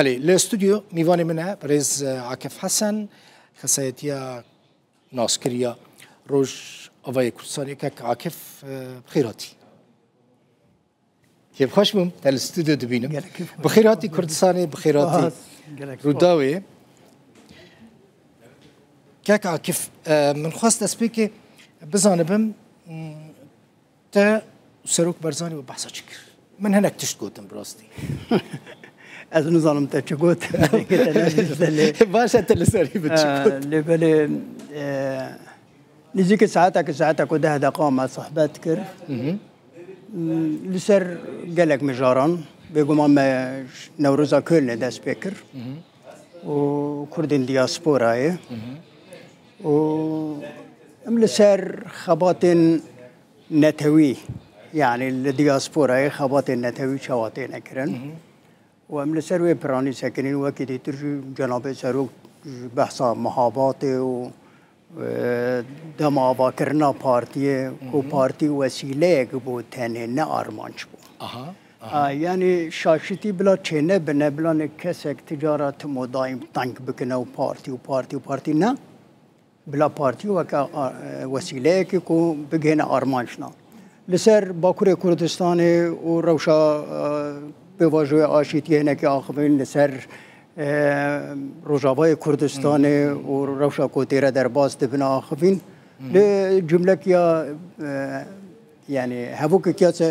بله الاستوديو میوان منه برز عاکف حسن خسایتیا ناسکریا روش آوای کردستانی که عاکف بخیراتی كيف خوش بوم تاع الاستوديو دبينم بخيراتي كردستاني بخيراتي روداوي كاك عاكف من خواست اسبيكي بزانبم تا سروك برزاني وبحثا شكر من هناك تشتقوتم براستي از نظام تشتقوت باش انت اللي سوري بتشتقوت لبالي نزيك ساعتك وده دقائق مع صحباتك لسر قالك مجاران بيقوم ما نوروزا كلنا دا سبيكر وكردين دياسبوراي و لسر خباتين نتوي يعني الدياسبوراي خباتين نتوي شواتين اكرن واملسر وي براني ساكنين وكيدي ترجو جناب سروك بحثا محاباتي و دما کرنا پارتیه کو پارتی وسیله بود تنه نه آرمانچ بود یعنی شاشتی بلا چنه بنه بلا کسک تجارت مدایم تنگ بکنه و پارتی نه بلا پارتی و که وسیله که کو بگهن آرمانچنا لسر باکور کردستان و روشا به واژه آشتیه نه که آخرین لسر روجاوای کردستان و روشا کوتیره در باز دبنا آخفین لجمله کیا يعني هفوك كياس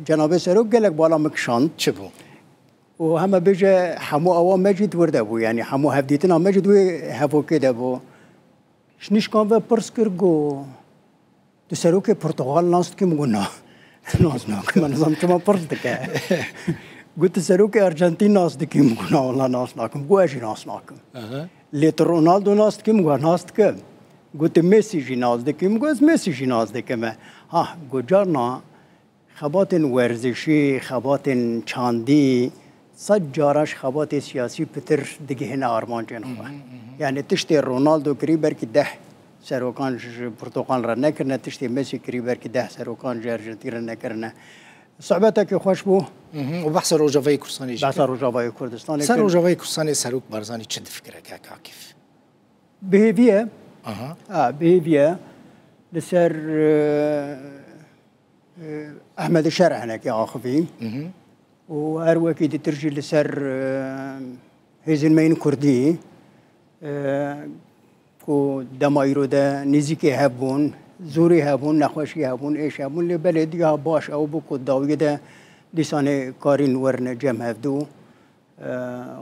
جنابه سروق قال لك بالا مكشان شبو وهم بيجي حمو أوام مجد وردبو يعني حمو هفديتنا مجد وهفوك دبو شنيش كان في برسكرجو تسروق برتغال ناس كم قلنا ناس ما نظام كم برسكة قلت سروق أرجنتين ناس كم قلنا والله ناس ناكم قواجي ناس ناكم ليت رونالدو ناس كم قلنا ناس كم قلت ميسي جيناز دكيم قلت ميسي جيناز دكيم ها گجارنا خباتن ورزشی خباتن چاندی صد جارش خبات سیاسی پتر دیگه هن آرمان جنوبه یعنی تشتی رونالدو کریبر که 10 سروکان پرتغال را نکرنه تشتی مسی کریبر که 10 سروکان ارژنتین را نکرنه صعبته که خوش بو و بحث روجاوای کردستانی بحث روجاوای کردستانی سر روجاوای کردستانی سروک برزانی چه فکره که عاکف بهیویه بهیویه لسر أحمد الشرع هناك يا آخفين وأروى كي ترجي لسر هزلمين كردي كو دمايرو دا نزيكي هابون زوري هابون نخوشي هابون إيش هابون لبلدي باش أو بكو داوية دا لسانة كارين ورن جم هفدو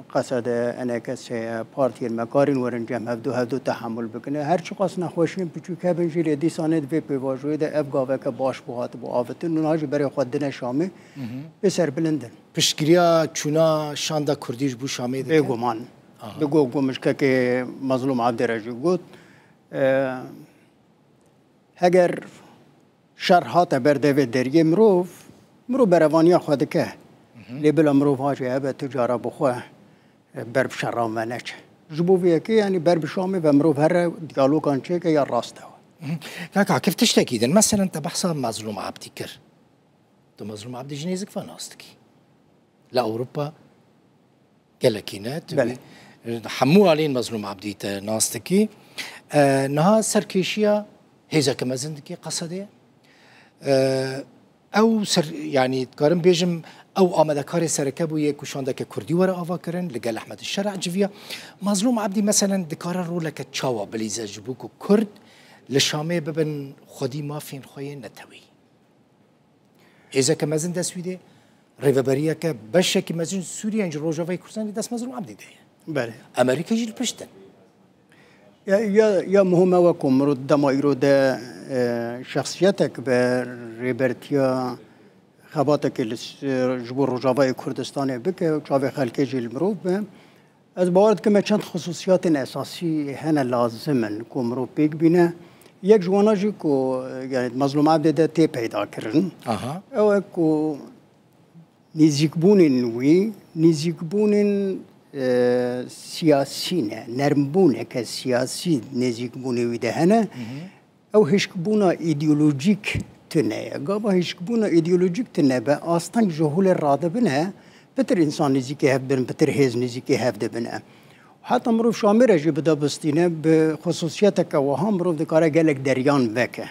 قصد أنا كسي بارتي المكارين ورن جم هفدو تحمل بکنه هر چی قصد نخوشیم بچوک هبنجی دی سانت وی پیواجوی ده افگاوه که باش بوهات بو آفتن نوناجی برای خود دن شامی بسر بلندن پشگیریا چونا شاندا کردیش بو شامی ده بگو گمش که مظلوم عبدالرجی گود اگر شرحات برده و دریه مرو بروانیا خود که لبلا مروف هاجي هبه تجاره بخواه برب شرام و نچه جبوفيه كي يعني برب شامي ومروف هر ديالوج كان شيء يا راسته كاكا كيف تشتكي مثلا انت بحصل مظلوم عبدي كر تو مظلوم عبدي جنيزك فناستكي لا اوروبا قالكينات حمو علين مظلوم عبدي ناستكي نها سركيشيا هيزا كما زندكي قصدي او سر يعني تقارن بيجم او آمده کاری سرکه بویه کشانده که کردی وره آوا کرن لگل احمد الشرع جویا مظلوم عبدی مثلا دکاره رو لکه چاوا بلیزه جبو که کرد لشامه ببن خودی مافین خوی نتوی ایزا که مزن دستویده ریوبریه که بشه که مزن سوریه انج روجاوی کردستان دست مظلوم عبدی ده بله امریکا جیل پشتن یا مهمه وکم رو دمایرو ده شخصیتک به ریبرتیا خباتك جبور رجاوای کردستان بك چاوی خلقی جیل مروف به از باورد که چند خصوصیات اساسی هن لازمن که مروف بیگ بینه یک جواناجی که یعنی مظلوم عبد ده تی پیدا کرن او که نزیکبونین وی نزیکبونین سیاسی نه نرمبونه که سیاسی نزیکبونی وی ده هنه او هشکبونا ایدئولوژیک تنه گاوا هیچ بونا ایدئولوژیک تنه به آستان جهول راده بنه بتر انسان نزیکی هف بن بتر هیز نزیکی هف دبن حتی مروف شامره جی بدا بستینه به خصوصیت که وها مروف دکاره گلک دریان وکه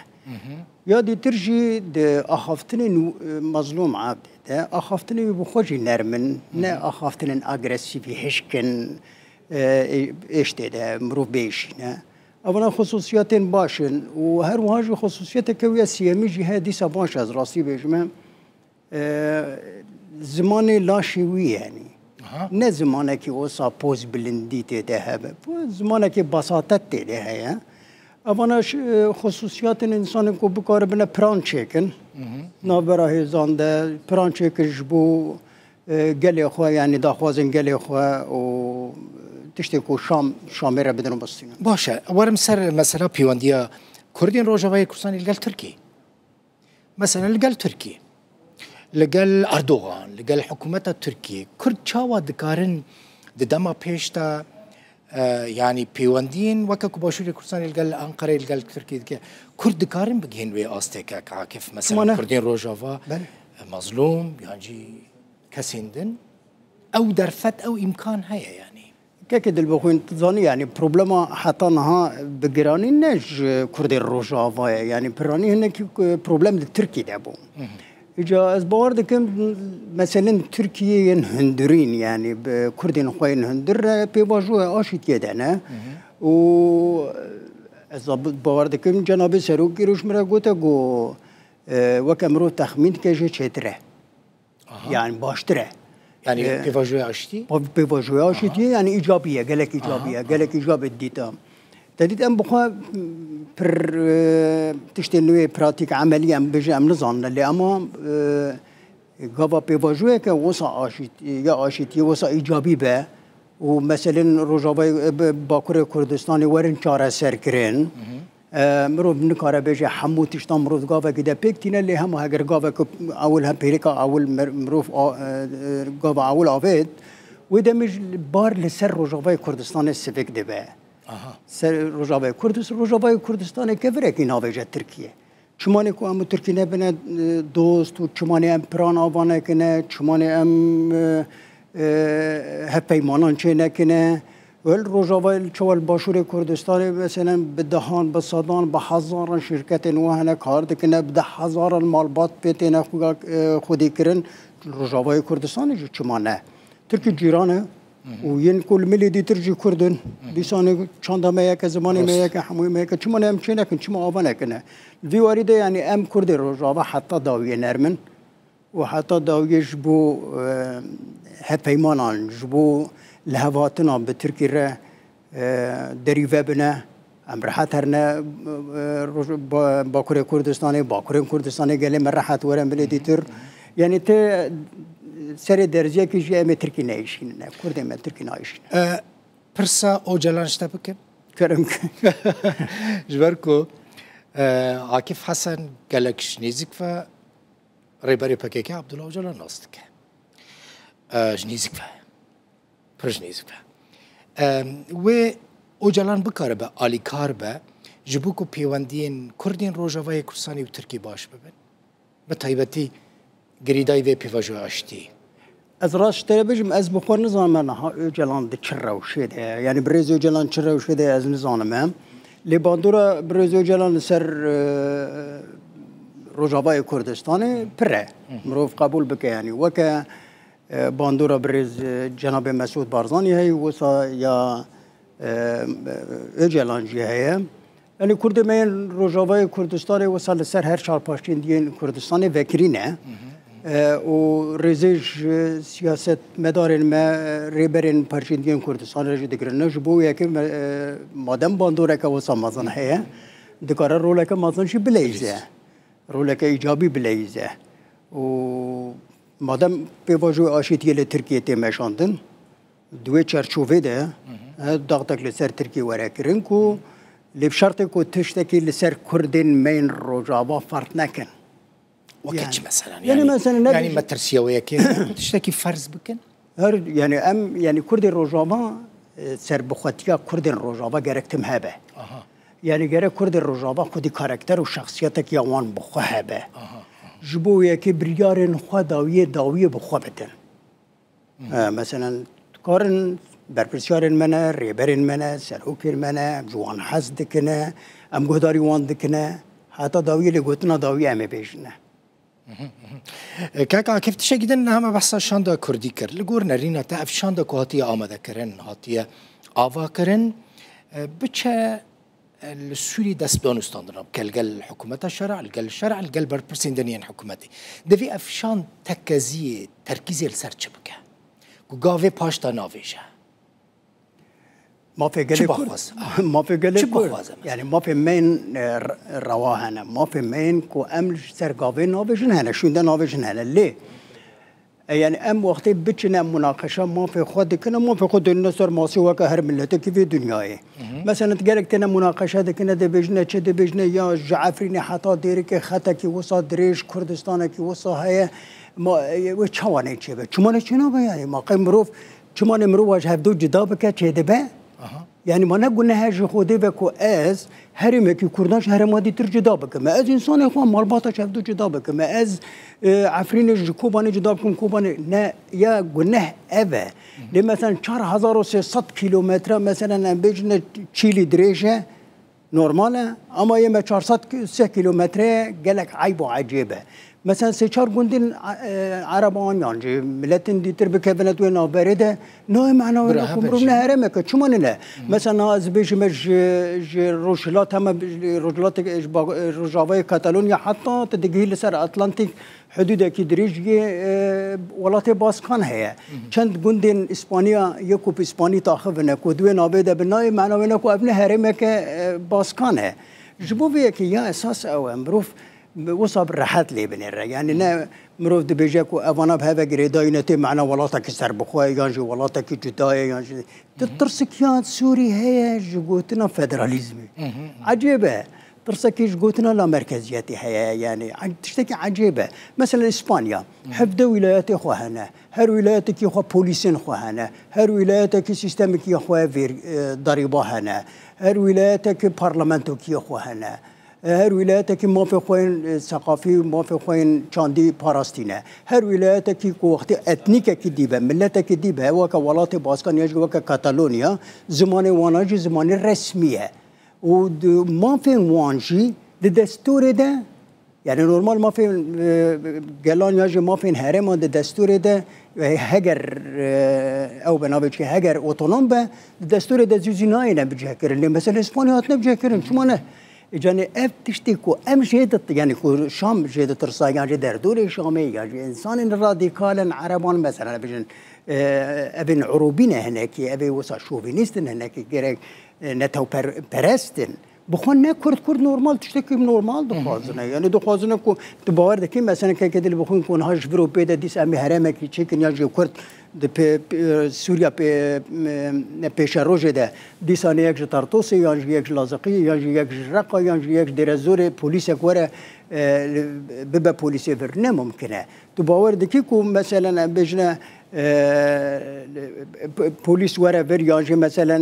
یا دیتر جی ده اخافتن مظلوم عبد ده اخافتن بخوجی نرمن نه اخافتن اگرسیفی هشکن اشته ده مروف بیشینه اولا خصوصیات باشن و هر واجه خصوصیت که ویا سیمی جی دیسا باش از راستی بجمه زمان لاشوی یعنی نه زمانه که اوسا پوز بلندی تیده هبه زمانه که بساطت تیده هیا اولا خصوصیات انسان کو بکار بنا پران چکن نابرا هزانده پران چکن جبو گلی خواه یعنی داخوازن گلی خواه و تشتی کو شامه را بدنو بستیم باشه ورم سر مثلا پیوندیا کردین روجاوای کردستان لگل ترکی مثلا لگل ترکی لگل اردوغان لگل حکومت ترکی کرد چاوا دکارن دما پیشتا يعني بيوندين وكاكو باشوري كردستان لگل انقره لگل تركيا كي كرد دكارن بگين وي استيكا عاكف مثلا كردين روجافا مظلوم يعني كسندن او درفت او امكان هيا يعني كاكد البخوين تظني يعني بروبلما حتى نها بجراني نج كردين روجافا يعني براني هناك بروبلم التركي دابو إجا از باور دكم مثلا تركيا هندرين يعني بكردين خوين هندر بيواجهوا آشيت يدنا و از باور دكم جناب سروكي روش مرا قوتا قو وكامرو تخمين كجي چتره يعني باشتره يعني بيواجهوا آشيتي بيواجهوا آشيتي يعني إيجابية قالك إيجابية قالك إيجابية ديتا تديت ام بخوا بر تشتي نوي براتيك عمليه ام بيجي ام نظن اللي اما غابا بيواجهه كوسا عاشت يا عاشت وسا ايجابي به ومثلا رجاوي باكور كردستان ورن چاره سركرين مرو بنكاره بيجي حمو تشتام مرو غابا كده بيكتين اللي هم هاجر غابا اولها بيريكا اول مروف غابا اول عبيد وده مش بار لسر رجاوي كردستان السفك دبه سر روجاوای کردستان کفره کی ناویج ترکیه چمانی کو ام ترکی نبنه دوست و چمانی ام پران آوانه کنه چمانی ام هپیمانان چه نکنه ول روجاوای چوال باشور کردستان مثلا به دهان به صدان به هزاران شرکت نوحنه کار دکنه به هزاران مالبات پیتینه خودی کرن روجاوای کردستان جو چمانه ترکی جیرانه وين كل ملي دي ترجي كردن بيسانه چاندا ميك زماني ميك حموي ميك چمن ام چنه كن چما آبانه کنه في وارده يعني ام كرد روجاوا حتى داويه نرمن وحتى داويه جبو هپيمانان جبو لهواتنا بتركي ره دريفه بنا ام راحت هرنا باكور كردستاني قال مرحت ورم بلدي تر يعني ت سر درجه که جای مترکی نایشین نه کرد مترکی نایشین پرسا او جلانش تبکه کرم جبركو عاكف حسن قالك شنيزك ف ريباري باكيكا عبد الله جلان ناستك جنيزك ف برجنيزك ف و او جلان بكاربه علي كاربه جبوكو بيواندين كردين روجاوای كردستاني و تركي باش ببن بتايبتي گریدای وی پیواجو آشتی. از راست تربیجم از بخور نظام من جلان دچره و شده یعنی برزو جلان چره و شده از نظام من لباندورا برزو جلان سر روجاوای کردستان پره مروف قبول بکه یعنی وکه باندورا برز جناب مسعود بارزانی هی وسا یا جلان جی هی یعنی کرد من روجاوای کردستان وسال سر هر چهار پاشتین دین کردستان وکرینه و رزج سیاست مدارن ما ریبرین پرچیندگی کردستان رج دکرن نجبو یکی مادام باندوره که وسا مازن هیا دکاره روله که مازن شی بلیزه روله که ایجابی بلیزه و مادام پیواجو آشیتی ل ترکیه تیمشاندن دوی چرچوبه ده داغتک لسر ترکیه وره کرن کو لبشرط کو تشتکی لسر کردین مین روجاوا فرق نکن وكتش مثلا يعني ما ترسيا وياك تشتكي فرز بكن يعني ام يعني كرد الرجابه سر بخوتيا كرد الرجابه جركتم هبه يعني جرك كرد الرجابه خدي كاركتر وشخصيتك يوان بخو هبه جبو ياك بريار خداويه داويه بخو بدن مثلا کارن برپرسیارن منه ریبرن منه سروکر منه جوان حس دکنه ام گهداری وان دکنه حتی داوی لگوتنا داوی امه بیشنه كاكا كيف تشجد ان هم بحث شاندا كردي كر لغور نرينا تعرف شاندا كهاتي آماده كرن هاتي آوا كرن بچه السوري دست دانستاندنا كالجل حكومة الشرع الشرع الجل برپرسندنيان حكومتي دفي افشان تكزيه تركيزي السرچ بكه گاوه پاشتا ناویشه ما في قلق ما في قلق يعني ما في مين رواهنا ما في مين كو امل سرقاوي ناويجن هنا شو ده ناويجن هنا ليه يعني ام وقتی بچنه مناقشه ما في خود کنه ما في خود النصر ما سوى كهر ملته كيف دنياي مثلا تقالك تنا مناقشه دكنه ده بجنه چه ده بجنه يا جعفرين حتى ديرك خطا كي وصا دريش كردستان كي وصا هي ما وچوانه چه به چمانه چنو يعني ما قمروف چمانه مرو واجه دو جدا بك چه ده به يعني ما نقول هاج خودي بكو از هرمه كي كرداش هرمه دي تر جدا بك ما از انسان اخوان مالباتا شافدو جدا بك ما از عفرين كوباني جدا بكم كوباني نا يا قلنا ابا مثلا 4300 كيلومتر مثلا بيجنا تشيلي دريجه نورماله اما يما 400 كيلومتر قالك عيب وعجيبه مثلا سيشار قندين عربان يعني ملتين دي تربك بنات وين برده نوع معنا وين كمرنا هرمك شو مننا مثلا از بيج مج روشلات هم روجلات رجاوي كاتالونيا حتى تدقي لسر اتلانتيك حدود كي دريجي ولات باسكان هي چند قندين اسبانيا يكو اسباني تاخذنا كودوين عبيده بناي معنا وين كو ابن هرمك باسكان هي جبوا فيك يا اساس او مروف وصاب راحت لي بنيرة يعني نا مروف دبيجاكو أفانا بهذا جريداينتي معنا ولاتك سربخوي يانجي ولاتك جداية يانجي ترسكيان سوري هي جوتنا فدراليزمي عجيبة ترسكي جوتنا لا مركزيتي هي يعني تشتكي عجيبة مثلا إسبانيا حفظ ولايات إخوانا هر ولاياتك إخوا بوليسين إخوانا هر ولاياتك سيستمك إخوا فير ضريبة هنا هر ولاياتك برلمانتك إخوانا هر ولايتك ما في خوين ثقافي ما في خوين شاندي باراستينا هر ولايتك كو وقت اتنيك كديبه ملتك كديبه وك ولات باسكان يجي وك كاتالونيا زمان واناجي زمان رسميه وما في وانجي الدستور ده يعني نورمال ما في جلان يجي ما في هرم الدستور ده هجر او بنابج هجر اوتونوم به الدستور ده زيناينا بجهكر اللي مثلا اسبانيا بجهكر شو معناه يعني اف تشتكو ام جيدة يعني شام جيدة ترصا يعني دردوري شامي يعني انسان راديكال عربان مثلا بجن ابن عروبين هناك ابي وسا شوفينيستن هناك جرك نتو برستن بخون كرد نورمال تشتكي نورمال دخوازنا يعني دخوازنا كو تباور دكي مثلا كده اللي بخون كون هاج برو بيدا ديس امي هرمك تشيكن يجي كرد سوريا پیش روزه ده دیسانی یک تارتوسی یانجی یک لازقی یانجی یک رقا یانجی یک درزور پلیس کوره ببا پلیسی ورنه ممکنه تو باور دکی کو مثلا بجنا پلیس وره ور یانجی مثلا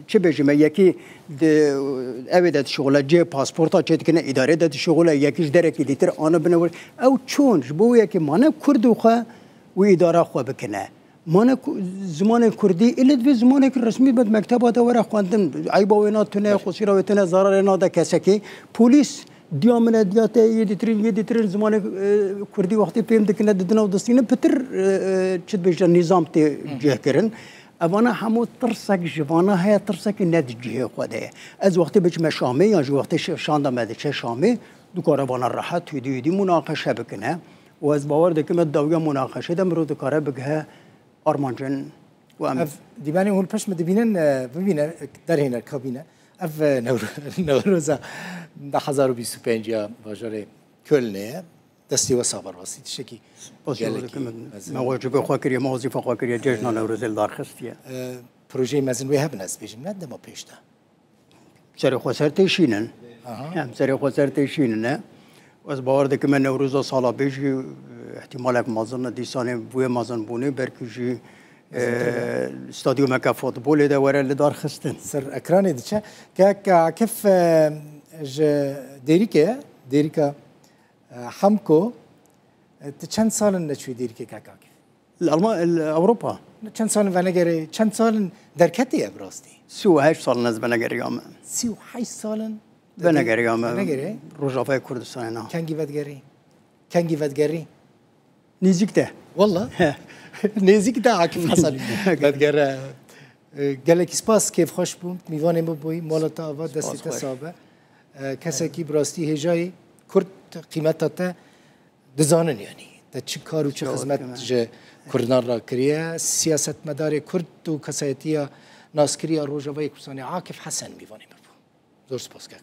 چه بجمه یکی اویدت شغله جه پاسپورتا چه کنه اداره دت شغله یکیش درکی لیتر آن بنور او چون جبو یکی مانه کردو خو وإدارة خو بکنه مانه زمان کردی ایلت به زمان رسمی بد مکتبات ورا خواندن عیبا و اینا تونه خسیرا و تونه ضرر اینا ده کسی که پلیس دیامنه دیاته یه دیترین زمان کردی وقتی پیم دکنه ددنا و دستینه پتر چت بیشتر نظام تی جه کرن اوانا همو ترسک جوانا هیا ترسک ندجه خوده از وقتی بچ مشامه یا جو وقتی شانده مده چه شامه دو کاروانا راحت هدی مناقشه بکنه و از باور دکم داوی مناقشه دم رو دکاره بگه آرمانجن و ام دیبانی اون پس مدبینن ببینه در هنر کابینه اف نوروزا 2025 یا واجر کلنه دستی و صبر واسید شکی ما واجب خواکری ما وظیفه خواکری جشن نوروز دار خستیه پروژه مزن وی هبناس بیشم نه دما پیشتا سر خسر تشینن هم سر خسر تشینن از باور دکم نوروز سالا بیشی احتمالک مازن دیسانه بوی مازن بونه برکجی استادیوم که فوتبال ده وره لدار خستن سر اکرانی دچه که کف دیریکه همکو چند سال نشوی دیریکه که اوروبا چند سال ونگره چند سال در کتی ابراستی 38 سال نز بنگریام 38 سال بنگریام بنگره روجافای کردستان نه کنگی ودگری نزدیک ده والله نزدیک ده عاکف حسن ودگره گلک سپاس کیف خوش بود میوانم بوی مالتا آوا دستی تصابه کسی کی براستی هجای کرد قیمت تا دزانن یعنی تا چه کار و چه خدمت کردان را کریه سیاست مدار کرد و کسایتی ناسکری روجاوی کردستان عاکف حسن میوانم بو زور سپاس که